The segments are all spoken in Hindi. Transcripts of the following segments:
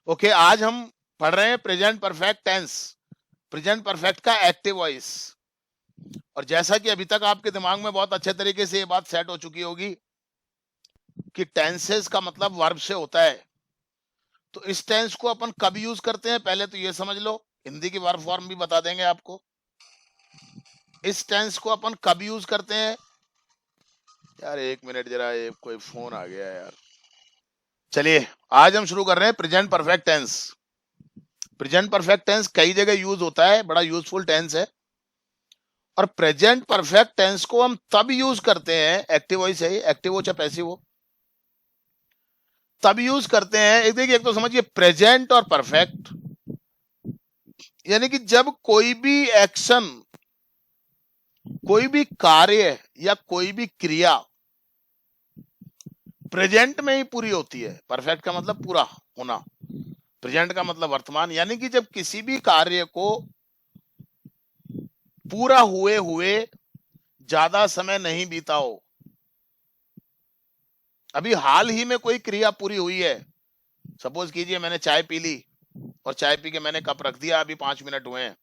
ओके, आज हम पढ़ रहे हैं present perfect tense, present perfect का एक्टिव वॉइस। और जैसा कि अभी तक आपके दिमाग में बहुत अच्छे तरीके से ये बात सेट हो चुकी होगी कि टेंसेस का मतलब वर्ब से होता है, तो इस टेंस को अपन कब यूज करते हैं पहले तो ये समझ लो। हिंदी की वर्ब फॉर्म भी बता देंगे आपको। इस टेंस को अपन कब यूज करते हैं? यार एक मिनट जरा, ये कोई फोन आ गया है यार। चलिए, आज हम शुरू कर रहे हैं present perfect tense. Present perfect tense कई जगह यूज होता है, बड़ा यूजफुल टेंस है। और प्रेजेंट परफेक्ट टेंस को हम तब यूज करते हैं, एक्टिव वॉइस है, एक्टिव हो चाहे पैसिव हो, तब यूज करते हैं। एक देखिए, एक तो समझिए प्रेजेंट और परफेक्ट, यानी कि जब कोई भी एक्शन, कोई भी कार्य या कोई भी क्रिया प्रेजेंट में ही पूरी होती है। परफेक्ट का मतलब पूरा होना, प्रेजेंट का मतलब वर्तमान, यानी कि जब किसी भी कार्य को पूरा हुए हुए ज्यादा समय नहीं बीता हो, अभी हाल ही में कोई क्रिया पूरी हुई है। सपोज कीजिए मैंने चाय पी ली और चाय पी के मैंने कप रख दिया, अभी 5 मिनट हुए हैं।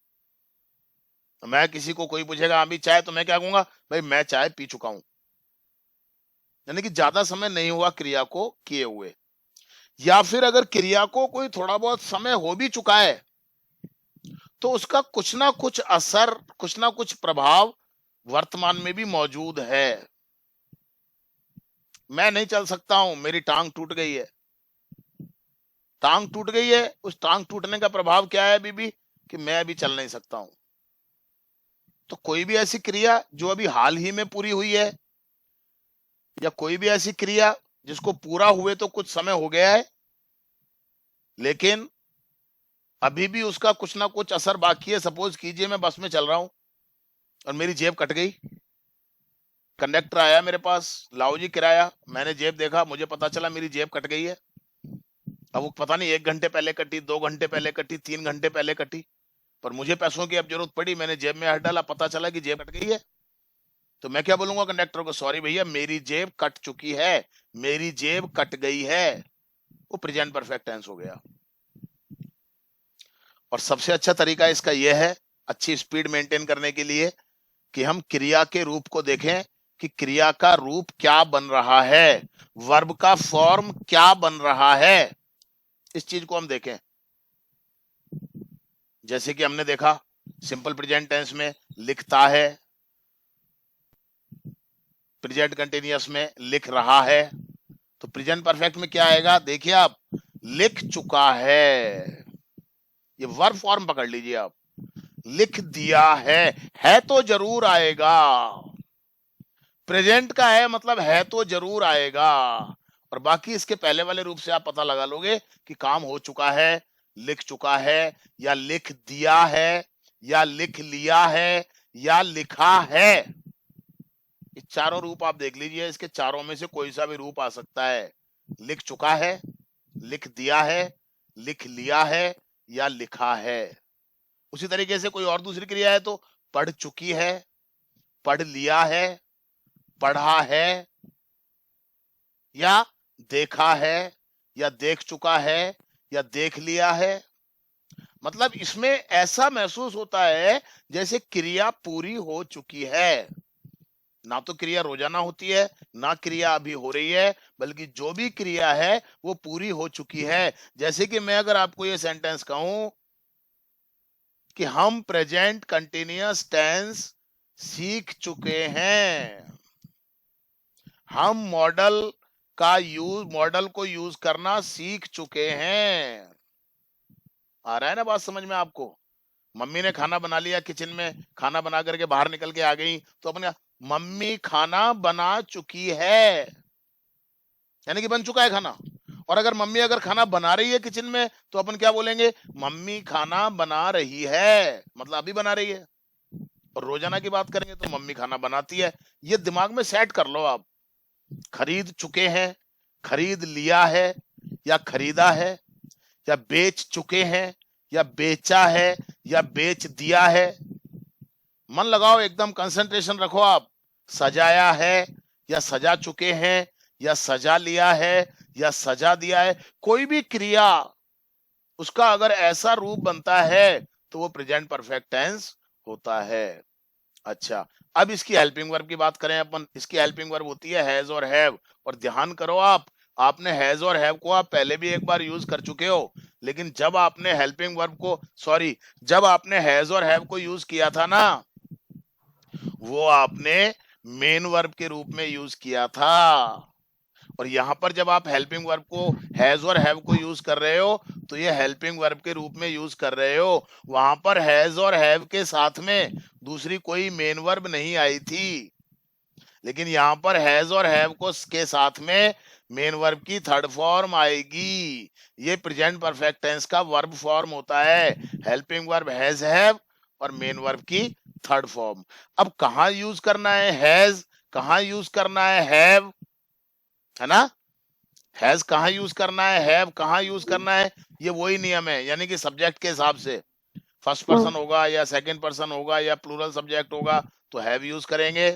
मैं किसी को, कोई पूछेगा अभी चाय, तो मैं क्या कहूंगा, भाई मैं चाय पी चुका हूं। यानी कि ज्यादा समय नहीं हुआ क्रिया को किए हुए। या फिर अगर क्रिया को कोई थोड़ा बहुत समय हो भी चुका है, तो उसका कुछ ना कुछ असर, कुछ ना कुछ प्रभाव वर्तमान में भी मौजूद है। मैं नहीं चल सकता हूं, मेरी टांग टूट गई है। टांग टूट गई है, उस टांग टूटने का प्रभाव क्या है अभी भी, कि मैं अभी चल नहीं सकता हूं। तो कोई भी ऐसी क्रिया जो अभी हाल ही में पूरी हुई है, या कोई भी ऐसी क्रिया जिसको पूरा हुए तो कुछ समय हो गया है, लेकिन अभी भी उसका कुछ ना कुछ असर बाकी है। सपोज कीजिए मैं बस में चल रहा हूं और मेरी जेब कट गई। कंडक्टर आया मेरे पास, लाओ जी किराया। मैंने जेब देखा, मुझे पता चला मेरी जेब कट गई है। अब वो पता नहीं 1 घंटे पहले कटी, 2 घंटे पहले कटी, 3 घंटे पहले कटी, पर मुझे पैसों की अब जरूरत पड़ी, मैंने जेब में हाथ डाला, पता चला कि जेब कट गई है। तो मैं क्या बोलूंगा कंडक्टर को, सॉरी भैया मेरी जेब कट चुकी है, मेरी जेब कट गई है। वो प्रेजेंट परफेक्ट टेंस हो गया। और सबसे अच्छा तरीका इसका यह है, अच्छी स्पीड मेंटेन करने के लिए, कि हम क्रिया के रूप को देखें कि क्रिया का रूप क्या बन रहा है, वर्ब का फॉर्म क्या बन रहा है, इस चीज को हम देखें। जैसे कि हमने देखा सिंपल प्रेजेंट टेंस में लिखता है, प्रेजेंट कंटिन्यूअस में लिख रहा है। तो प्रेजेंट परफेक्ट में क्या आएगा, देखिए आप, लिख चुका है। ये वर्ब फॉर्म पकड़ लीजिए आप, लिख दिया है तो जरूर आएगा। प्रेजेंट का है मतलब है तो जरूर आएगा। और बाकी इसके पहले वाले रूप से आप पता लगा लोगे कि काम हो चुका है, लिख चुका है, या लिख दिया है, या लिख लिया है, या लिखा है। ये चारों रूप आप देख लीजिए, इसके चारों में से कोई सा भी रूप आ सकता है। लिख चुका है, लिख दिया है, लिख लिया है, या लिखा है। उसी तरीके से कोई और दूसरी क्रिया है तो पढ़ चुकी है, पढ़ लिया है, पढ़ा है, या देखा है, या देख चुका है, या देख लिया है। मतलब इसमें ऐसा महसूस होता है जैसे क्रिया पूरी हो चुकी है। ना तो क्रिया रोजाना होती है, ना क्रिया अभी हो रही है, बल्कि जो भी क्रिया है वो पूरी हो चुकी है। जैसे कि मैं अगर आपको ये सेंटेंस कहूं कि हम प्रेजेंट कंटिन्यूअस टेंस सीख चुके हैं, हम मॉडल को यूज करना सीख चुके हैं। आ रहा है ना बात समझ में आपको? मम्मी ने खाना बना लिया, किचन में खाना बना करके बाहर निकल के आ गई, तो अपन मम्मी खाना बना चुकी है, यानी कि बन चुका है खाना। और अगर मम्मी अगर खाना बना रही है किचन में, तो अपन क्या बोलेंगे, मम्मी खाना बना रही है, मतलब अभी बना रही है। और रोजाना की बात करेंगे तो मम्मी खाना बनाती है। ये दिमाग में सेट कर लो आप। खरीद चुके हैं, खरीद लिया है, या खरीदा है, या बेच चुके हैं, या बेचा है, या बेच दिया है। मन लगाओ, एकदम कंसंट्रेशन रखो आप। सजाया है, या सजा चुके हैं, या सजा लिया है, या सजा दिया है। कोई भी क्रिया उसका अगर ऐसा रूप बनता है तो वो प्रेजेंट परफेक्ट टेंस होता है। अच्छा, अब इसकी हेल्पिंग वर्ब की बात करें अपन। इसकी हेल्पिंग वर्ब होती है हैज और हैव। और ध्यान करो आपने हैज और हैव को आप पहले भी एक बार यूज कर चुके हो, लेकिन जब आपने हेल्पिंग वर्ब को जब आपने हैज और हैव को यूज किया था ना, वो आपने मेन वर्ब के रूप में यूज किया था। और यहां पर जब आप हेल्पिंग वर्ब को हैज और हैव को यूज कर रहे हो तो ये हेल्पिंग वर्ब के रूप में यूज कर रहे हो। वहां पर हैज और हैव के साथ में दूसरी कोई मेन वर्ब नहीं आई थी, लेकिन यहां पर हैज और हैव को के साथ में मेन वर्ब की थर्ड फॉर्म आएगी। ये प्रेजेंट परफेक्ट टेंस का वर्ब फॉर्म होता है, हेल्पिंग वर्ब हैज हैव और मेन वर्ब की थर्ड फॉर्म। अब कहां यूज करना है हैज, कहां यूज करना है हैव, है ना? हैज कहां यूज करना है, हैव कहां यूज करना है, ये वही नियम है। यानी कि सब्जेक्ट के हिसाब से फर्स्ट पर्सन होगा या सेकंड पर्सन होगा या प्लूरल सब्जेक्ट होगा तो हैव यूज करेंगे।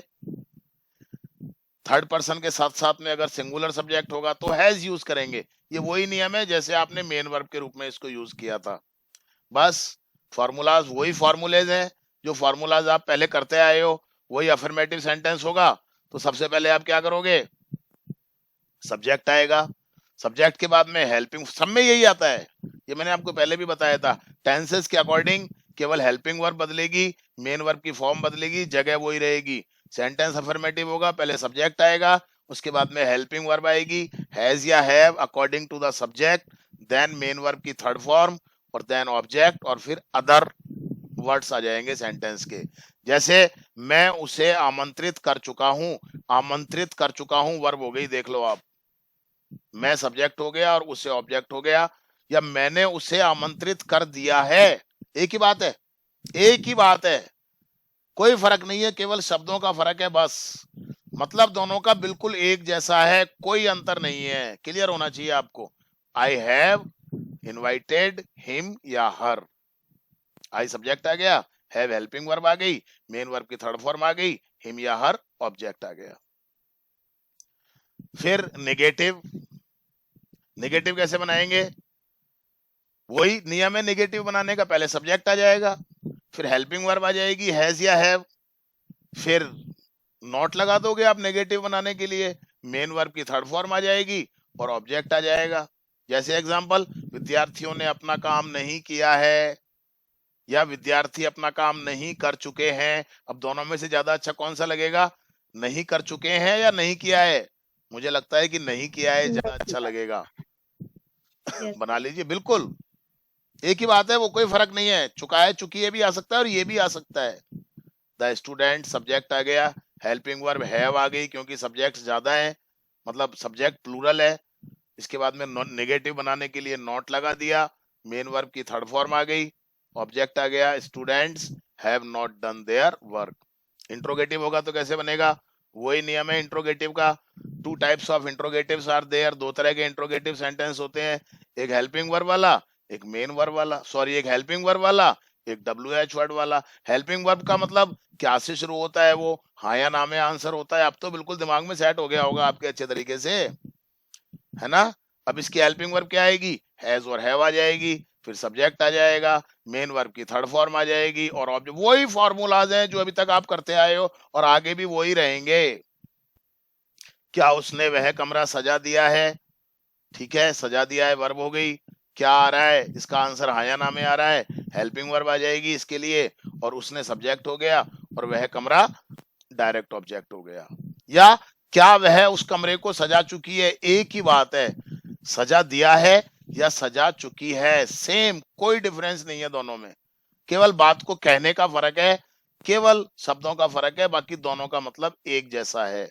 थर्ड पर्सन के साथ साथ में अगर सिंगुलर सब्जेक्ट होगा तो हैज यूज करेंगे। ये वही नियम है जैसे आपने मेन वर्ब के रूप में इसको यूज किया था। बस फॉर्मूलाज वही फॉर्मूलेज हैं जो फॉर्मूलाज आप पहले करते आए हो। वही अफर्मेटिव सेंटेंस होगा तो सबसे पहले आप क्या करोगे, सब्जेक्ट आएगा, सब्जेक्ट के बाद में हेल्पिंग, सब में यही आता है, ये मैंने आपको पहले भी बताया था। टेंसेस के अकॉर्डिंग केवल हेल्पिंग वर्ब बदलेगी, मेन वर्ब की फॉर्म बदलेगी, जगह वही रहेगी। सेंटेंस अफर्मेटिव होगा, पहले सब्जेक्ट आएगा, उसके बाद में हेल्पिंग वर्ब आएगी, हैज या have according to the subject, then main verb की थर्ड फॉर्म और देन ऑब्जेक्ट, और फिर अदर वर्ड्स आ जाएंगे सेंटेंस के। जैसे मैं उसे आमंत्रित कर चुका हूं, आमंत्रित कर चुका हूं वर्ब हो गई, देख लो आप। मैं सब्जेक्ट हो गया और उसे ऑब्जेक्ट हो गया, या मैंने उसे आमंत्रित कर दिया है, एक ही बात है, एक ही बात है, कोई फर्क नहीं है, केवल शब्दों का फर्क है बस। मतलब दोनों का बिल्कुल एक जैसा है, कोई अंतर नहीं है, क्लियर होना चाहिए आपको। आई हैव इनवाइटेड हिम या हर, आई सब्जेक्ट आ गया, हैव हेल्पिंग वर्ब आ गई, मेन वर्ब की थर्ड फॉर्म आ गई, हिम या हर ऑब्जेक्ट आ गया। फिर नेगेटिव, नेगेटिव कैसे बनाएंगे, वही नियम है नेगेटिव बनाने का, पहले सब्जेक्ट आ जाएगा, फिर हेल्पिंग वर्ब आ जाएगी हैज या हैव, फिर नॉट लगा दोगे आप नेगेटिव बनाने के लिए, मेन वर्ब की थर्ड फॉर्म आ जाएगी और ऑब्जेक्ट आ जाएगा। जैसे एग्जांपल, विद्यार्थियों ने अपना काम नहीं किया है या विद्यार्थी अपना काम नहीं कर चुके हैं। अब दोनों में से ज्यादा अच्छा कौन सा लगेगा, नहीं कर चुके हैं या नहीं किया है? मुझे लगता है कि नहीं किया है ज्यादा अच्छा लगेगा। बना लीजिए, बिल्कुल एक ही बात है, वो कोई फर्क नहीं है, चुका है चुकी है भी आ सकता है और ये भी आ सकता है। द स्टूडेंट सब्जेक्ट आ गया, हेल्पिंग वर्ब हैव आ गई क्योंकि सब्जेक्ट ज्यादा है, मतलब सब्जेक्ट प्लूरल है। इसके बाद में नेगेटिव बनाने के लिए नॉट लगा दिया, मेन वर्ब की थर्ड फॉर्म आ गई, ऑब्जेक्ट आ गया, students have not done their work. Interrogative होगा तो कैसे बनेगा, वही नियम है इंट्रोगेटिव का। Two types of interrogatives are there, दो तरह के इंट्रोगेटिव सेंटेंस होते हैं, एक हेल्पिंग वर्ब वाला, एक मेन वर्ब वाला, एक हेल्पिंग वर्ब वाला, एक WH वर्ड वाला। हेल्पिंग वर्ब का मतलब क्या से शुरू होता है, वो हाँ या ना में आंसर होता है। अब तो बिल्कुल दिमाग में सेट हो गया होगा आपके अच्छे तरीके से, है ना? अब इसकी हेल्पिंग वर्ब क्या आएगी, हैज और हैव आ जाएगी, फिर सब्जेक्ट आ जाएगा, मेन वर्ब की थर्ड फॉर्म आ जाएगी और ऑब्जेक्ट। वही फॉर्मूलाज हैं जो अभी तक आप करते आए हो और आगे भी वही रहेंगे। क्या उसने वह कमरा सजा दिया है, ठीक है, सजा दिया है वर्ब हो गई। क्या आ रहा है, इसका आंसर हाँ या ना में आ रहा है, हेल्पिंग वर्ब आ जाएगी इसके लिए, और उसने सब्जेक्ट हो गया और वह कमरा डायरेक्ट ऑब्जेक्ट हो गया। या क्या वह उस कमरे को सजा चुकी है, एक ही बात है, सजा दिया है या सजा चुकी है, सेम, कोई डिफरेंस नहीं है दोनों में, केवल बात को कहने का फर्क है, केवल शब्दों का फर्क है, बाकी दोनों का मतलब एक जैसा है।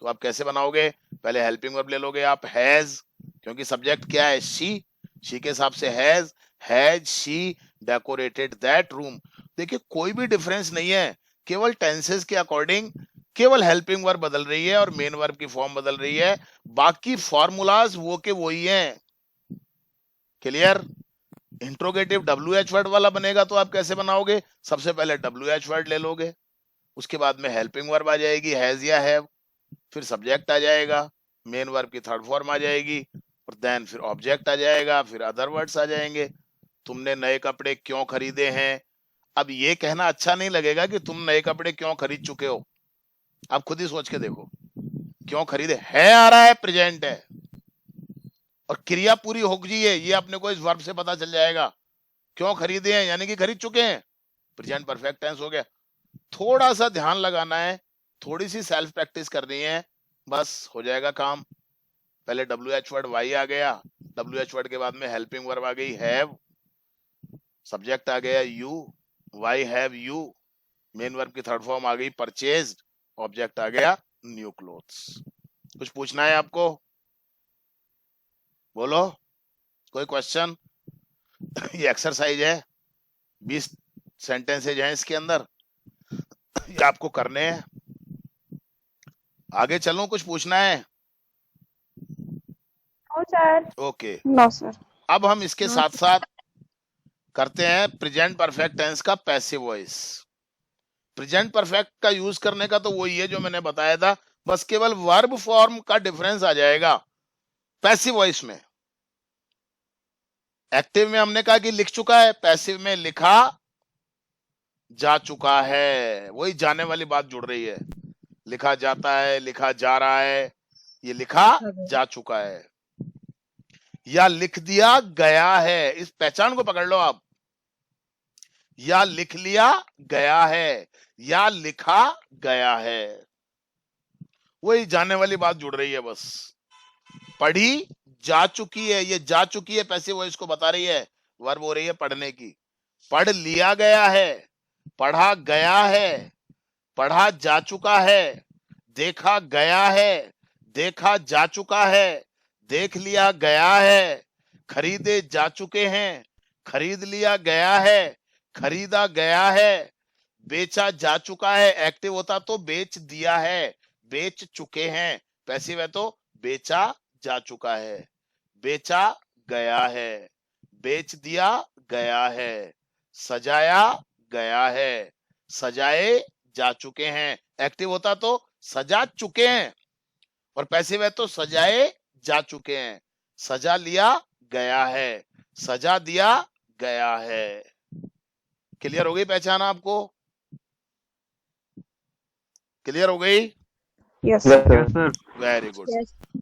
तो आप कैसे बनाओगे, पहले हेल्पिंग वर्ब ले लोगे आप हैज, क्योंकि सब्जेक्ट क्या है, शी के हिसाब से has she decorated that room. देखिए कोई भी डिफरेंस नहीं है, केवल टेंसेस के अकॉर्डिंग केवल हेल्पिंग वर्ब बदल रही है और मेन वर्ब की फॉर्म बदल रही है, बाकी फॉर्मूलाज वो के वही हैं। क्लियर? इंट्रोगेटिव WH वर्ड वाला बनेगा तो आप कैसे बनाओगे, सबसे पहले WH वर्ड ले लोगे, उसके बाद में हेल्पिंग वर्ब आ जाएगी हैज या हैव, फिर सब्जेक्ट आ जाएगा, मेन वर्ब की थर्ड फॉर्म आ जाएगी, और देन फिर ऑब्जेक्ट आ जाएगा, फिर अदर वर्ड्स आ जाएंगे। तुमने नए कपड़े क्यों खरीदे हैं? अब ये कहना अच्छा नहीं लगेगा कि तुम नए कपड़े क्यों खरीद चुके हो, आप खुद ही सोच के देखो। क्यों खरीदे है आ रहा है, प्रेजेंट है, और क्रिया पूरी हो गई है, ये अपने को इस वर्ब से पता चल जाएगा। क्यों खरीदे हैं यानी कि खरीद चुके हैं, प्रेजेंट परफेक्ट टेंस हो गया। थोड़ा सा ध्यान लगाना है, थोड़ी सी सेल्फ प्रैक्टिस करनी है, बस हो जाएगा काम। पहले WH वर्ड वाई आ गया, WH वर्ड के बाद में हेल्पिंग वर्ब आ गई हैव, सब्जेक्ट आ गया you, why have you, main verb की थर्ड फॉर्म आ गई परचेज्ड, ऑब्जेक्ट आ गया न्यू क्लोथ्स। कुछ पूछना है आपको? बोलो, कोई क्वेश्चन? ये एक्सरसाइज है, 20 सेंटेंसेज हैं इसके अंदर, ये आपको करने हैं। आगे चलूं, कुछ पूछना है? सर। Okay, no sir. अब हम इसके साथ साथ करते हैं प्रेजेंट परफेक्ट टेंस का पैसिव वॉइस। प्रेजेंट परफेक्ट का यूज करने का तो वही है जो मैंने बताया था, बस केवल वर्ब फॉर्म का डिफरेंस आ जाएगा पैसिव वॉइस में। एक्टिव में हमने कहा कि लिख चुका है, पैसिव में लिखा जा चुका है, वही जाने वाली बात जुड़ रही है। लिखा जाता है, लिखा जा रहा है, ये लिखा जा चुका है। या लिख दिया गया है, इस पहचान को पकड़ लो आप। या लिख लिया गया है, या लिखा गया है, वही जाने वाली बात जुड़ रही है बस। पढ़ी जा चुकी है, ये जा चुकी है पैसिव वॉइस को बता रही है, वर्ब हो रही है पढ़ने की। पढ़ लिया गया है, पढ़ा गया है, पढ़ा जा चुका है, देखा गया है, देखा जा चुका है, देख लिया गया है, खरीदे जा चुके हैं, खरीद लिया गया है, खरीदा गया है, बेचा जा चुका है। एक्टिव होता तो बेच दिया है, बेच चुके हैं। पैसिव है तो बेचा जा चुका है, बेचा गया है, बेच दिया गया है, सजाया गया है, सजाए जा चुके हैं। एक्टिव होता तो सजा चुके हैं, और पैसिव है तो सजाए जा चुके हैं, सजा लिया गया है, सजा दिया गया है। क्लियर हो गई पहचान आपको? क्लियर हो गई? Yes sir. Very good.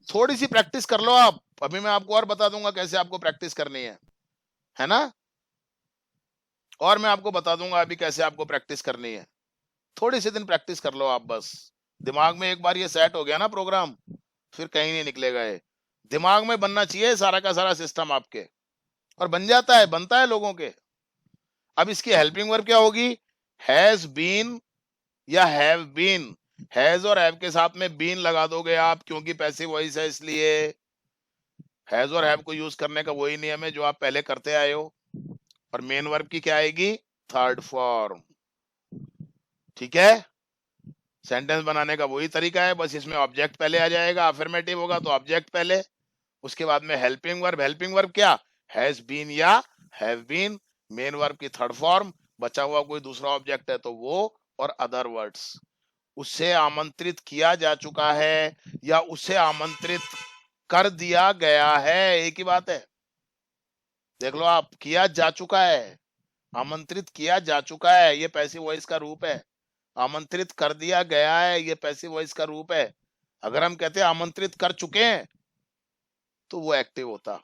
थोड़ी सी प्रैक्टिस कर लो आप, अभी मैं आपको और बता दूंगा कैसे आपको प्रैक्टिस करनी है ना? और मैं आपको बता दूंगा अभी कैसे आपको प्रैक्टिस करनी है। थोड़ी सी दिन प्रैक्टिस कर लो आप, बस दिमाग में एक बार ये सेट हो गया ना प्रोग्राम, फिर कहीं नहीं निकलेगा। ये दिमाग में बनना चाहिए सारा का सारा सिस्टम आपके, और बन जाता है, बनता है लोगों के। अब इसकी हेल्पिंग वर्ब क्या होगी? हैज बीन या हैव बीन। हैज और हैव के साथ में बीन लगा दोगे आप, क्योंकि पैसिव वॉइस है इसलिए। हैज और हैव को यूज करने का वही नियम है जो आप पहले करते आए हो। और मेन वर्ब की क्या आएगी? Third form. ठीक है, सेंटेंस बनाने का वही तरीका है, बस इसमें ऑब्जेक्ट पहले आ जाएगा। अफर्मेटिव होगा तो ऑब्जेक्ट पहले, उसके बाद में हेल्पिंग वर्ब। हेल्पिंग वर्ब क्या? हैज बीन या हैव बीन। मेन वर्ब की थर्ड फॉर्म, बचा हुआ कोई दूसरा ऑब्जेक्ट है तो वो, और अदर वर्ड्स। उसे आमंत्रित किया जा चुका है या उसे आमंत्रित कर दिया गया है, एक ही बात है। देख लो आप, किया जा चुका है, आमंत्रित किया जा चुका है, ये पैसिव वॉइस का रूप है। आमंत्रित कर दिया गया है, ये पैसिव वॉइस का रूप है। अगर हम कहते हैं आमंत्रित कर चुके हैं तो वो एक्टिव होता,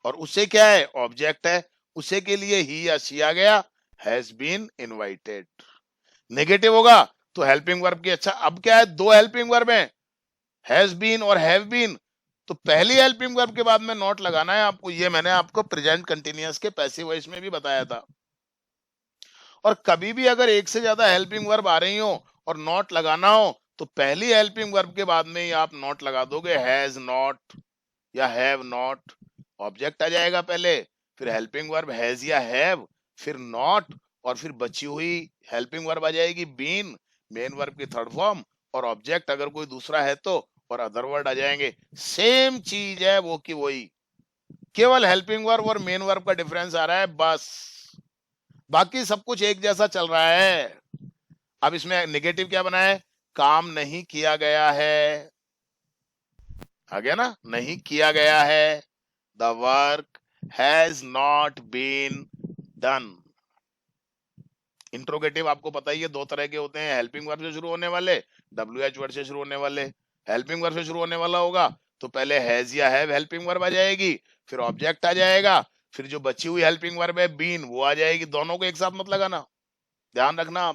और उसे क्या है? ऑब्जेक्ट है। उसे के लिए ही या शी आ गया, हैज बीन इनवाइटेड। नेगेटिव होगा तो हेल्पिंग वर्ब की। अच्छा, अब क्या है? दो हेल्पिंग वर्ब हैं, हैज बीन और हैव बीन। तो पहली हेल्पिंग वर्ब के बाद में नॉट लगाना है आपको, ये मैंने आपको प्रेजेंट कंटिन्यूअस के पैसिव वॉइस में भी बताया था। और कभी भी अगर एक से ज्यादा हेल्पिंग वर्ब आ रही हो और नॉट लगाना हो तो पहली हेल्पिंग वर्ब के बाद में ही आप नॉट लगा दोगे, हैज नॉट या हैव नॉट। ऑब्जेक्ट आ जाएगा पहले, फिर हेल्पिंग वर्ब हैज या हैव, फिर नॉट, और फिर बची हुई हेल्पिंग वर्ब आ जाएगी बीन, मेन वर्ब की थर्ड फॉर्म, और ऑब्जेक्ट अगर कोई दूसरा है तो, और अदर वर्ड आ जाएंगे। सेम चीज है वो की वही, केवल हेल्पिंग वर्ब और मेन वर्ब का डिफरेंस आ रहा है बस, बाकी सब कुछ एक जैसा चल रहा है। अब इसमें नेगेटिव क्या बना है? काम नहीं किया गया है। आ गया ना, नहीं किया गया है, the work has not been done. Interrogative आपको पता ही है, दो तरह के होते हैं, हेल्पिंग वर्ब से शुरू होने वाले, WH वर्ड से शुरू होने वाले। हेल्पिंग वर्ब से शुरू होने वाला होगा तो पहले हैज या हैव हेल्पिंग वर्ब आ जाएगी, फिर ऑब्जेक्ट आ जाएगा, फिर जो बची हुई हेल्पिंग वर्ब है बीन वो आ जाएगी। दोनों को एक साथ मत लगाना, ध्यान रखना,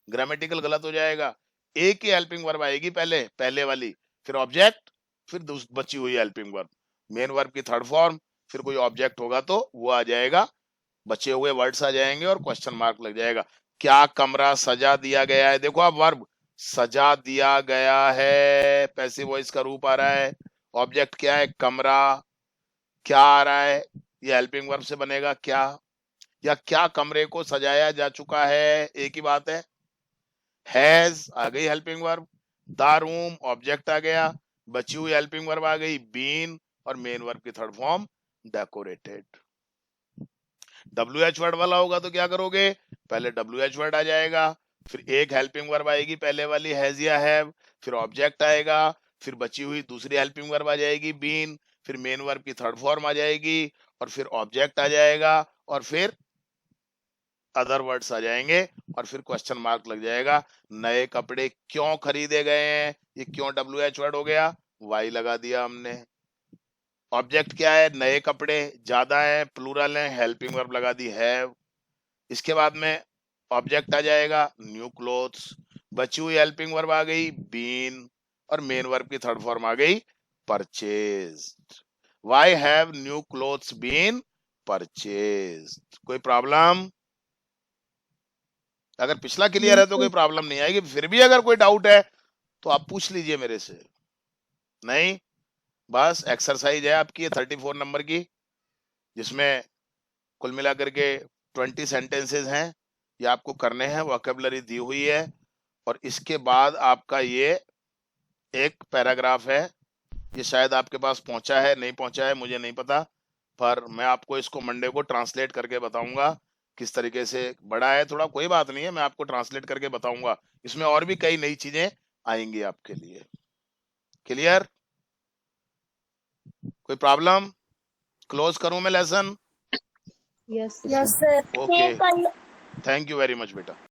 ग्रामेटिकल गलत हो जाएगा। एक ही हेल्पिंग वर्ब आएगी पहले, पहले वाली, फिर ऑब्जेक्ट, फिर बची हुई हेल्पिंग वर्ब, मेन वर्ब की थर्ड फॉर्म, फिर कोई ऑब्जेक्ट होगा तो वो आ जाएगा, बचे हुए वर्ड्स आ जाएंगे और क्वेश्चन मार्क लग जाएगा। क्या कमरा सजा दिया गया है, देखो आप वर्ब सजा दिया गया है, पैसिव वॉइस का रूप आ रहा है, ऑब्जेक्ट क्या है, कमरा, क्या आ रहा है, ये हेल्पिंग वर्ब से बनेगा क्या, या क्या कमरे को सजाया जा चुका है, एक ही बात है। हैज आ गई helping verb, the room object आ गया, बची हुई हेल्पिंग वर्ब आ गई बीन, और मेन वर्ब की third form decorated. WH word वाला होगा तो क्या करोगे, पहले WH वर्ड आ जाएगा, फिर एक हेल्पिंग वर्ब आएगी पहले वाली हैज या हैव, फिर ऑब्जेक्ट आएगा, फिर बची हुई दूसरी हेल्पिंग वर्ब आ जाएगी बीन, फिर मेन वर्ब की थर्ड फॉर्म आ जाएगी, और फिर ऑब्जेक्ट आ जाएगा, और फिर अदर वर्ड्स आ जाएंगे, और फिर क्वेश्चन मार्क लग जाएगा। नए कपड़े क्यों खरीदे गए हैं, ये क्यों WH वर्ड हो गया, वाई लगा दिया हमने। ऑब्जेक्ट क्या है, नए कपड़े, ज्यादा है, प्लूरल है, हेल्पिंग वर्ब लगा दी हैव। इसके बाद में ऑब्जेक्ट आ जाएगा न्यू क्लोथ्स, बची हुई हेल्पिंग वर्ब आ गई बीन, और मेन वर्ब की थर्ड फॉर्म आ गई purchased. Why have new clothes been purchased. कोई प्रॉब्लम, अगर पिछला क्लियर है तो कोई प्रॉब्लम नहीं आएगी, फिर भी अगर कोई डाउट है तो आप पूछ लीजिए मेरे से। नहीं, बस एक्सरसाइज है आपकी 34 नंबर की, जिसमें कुल मिलाकर के 20 सेंटेंसेस हैं, ये आपको करने हैं, वोकैबुलरी दी हुई है, और इसके बाद आपका ये एक पैराग्राफ है, ये शायद आपके पास पहुंचा है, नहीं पहुंचा है मुझे नहीं पता, पर मैं आपको इसको मंडे को ट्रांसलेट करके बताऊंगा किस तरीके से। बड़ा है थोड़ा, कोई बात नहीं है, मैं आपको ट्रांसलेट करके बताऊंगा, इसमें और भी कई नई चीजें आएंगी आपके लिए। क्लियर, कोई प्रॉब्लम, क्लोज करूं मैं lesson? Yes sir. Okay, thank you very much बेटा।